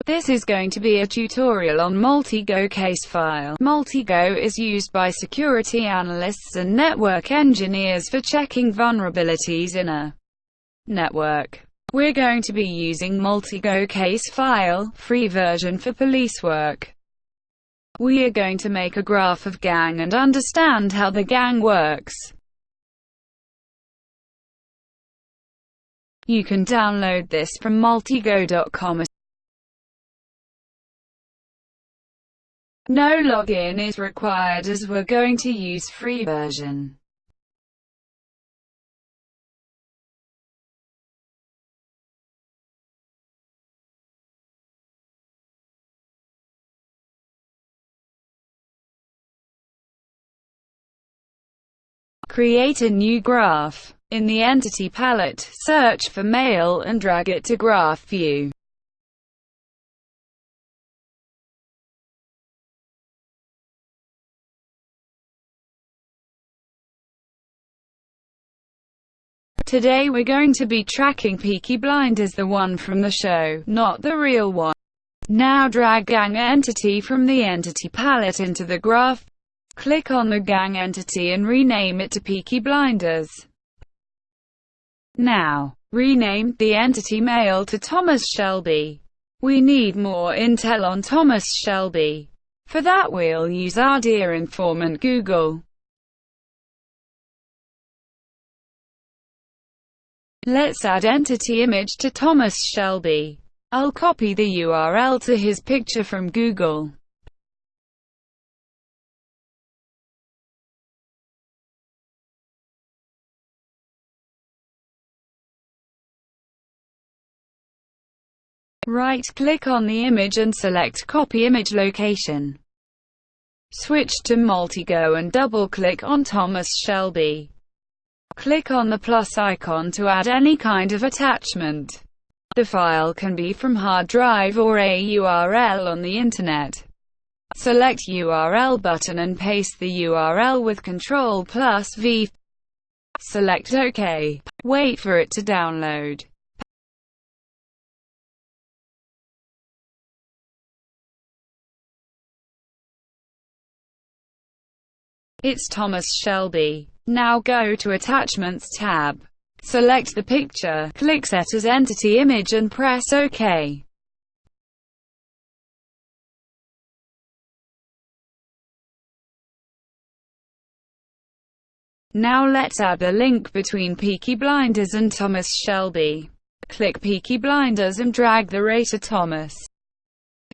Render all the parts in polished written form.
This is going to be a tutorial on Maltego Casefile. Maltego is used by security analysts and network engineers for checking vulnerabilities in a network. We're going to be using Maltego Casefile, free version for police work. We are going to make a graph of gang and understand how the gang works. You can download this from maltego.com. No login is required as we're going to use free version. Create a new graph. In the Entity palette, search for Mail and drag it to Graph View. Today we're going to be tracking Peaky Blinders, the one from the show, not the real one. Now drag Gang Entity from the Entity palette into the graph. Click on the Gang Entity and rename it to Peaky Blinders. Now, rename the entity Mail to Thomas Shelby. We need more intel on Thomas Shelby. For that we'll use our dear informant Google. Let's add entity image to Thomas Shelby. I'll copy the URL to his picture from Google. Right-click on the image and select Copy Image Location. Switch to Maltego and double-click on Thomas Shelby. Click on the plus icon to add any kind of attachment. The file can be from hard drive or a URL on the internet. Select URL button and paste the URL with Ctrl+V. Select OK. Wait for it to download. It's Thomas Shelby. Now go to Attachments tab. Select the picture, click Set as Entity Image and press OK. Now let's add a link between Peaky Blinders and Thomas Shelby. Click Peaky Blinders and drag the ray to Thomas.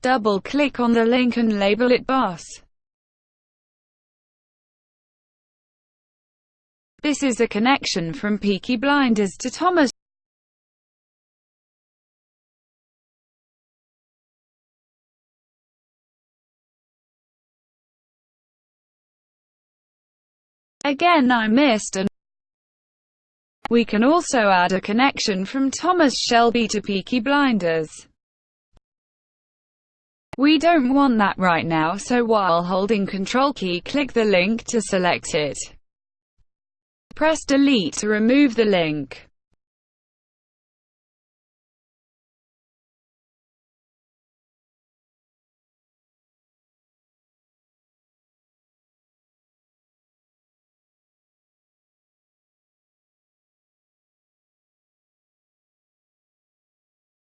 Double-click on the link and label it Boss. This is a connection from Peaky Blinders to Thomas. Again, I missed an. We can also add a connection from Thomas Shelby to Peaky Blinders. We don't want that right now, so while holding Ctrl key, click the link to select it. Press Delete to remove the link.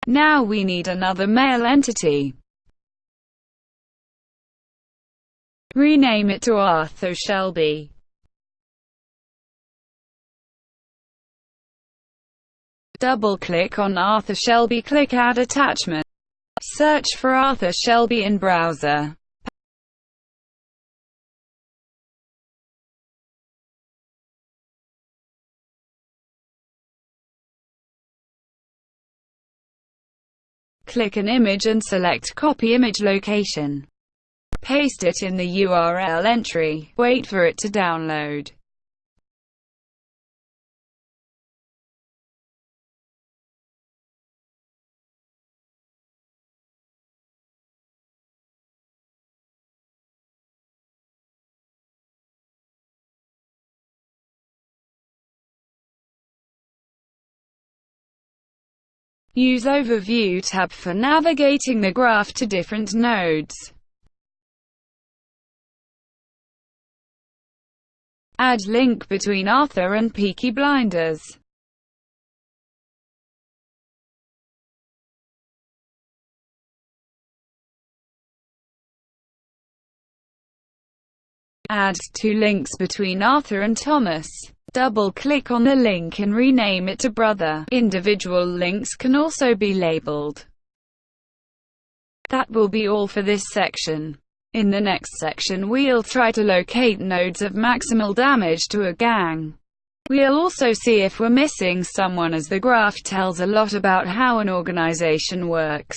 Now we need another male entity. Rename it to Arthur Shelby. Double-click on Arthur Shelby, click Add Attachment. Search for Arthur Shelby in browser. Click an image and select Copy Image Location. Paste it in the URL entry. Wait for it to download. Use Overview tab for navigating the graph to different nodes. Add link between Arthur and Peaky Blinders. Add two links between Arthur and Thomas. Double-click on the link and rename it to Brother. Individual links can also be labeled. That will be all for this section. In the next section we'll try to locate nodes of maximal damage to a gang. We'll also see if we're missing someone, as the graph tells a lot about how an organization works.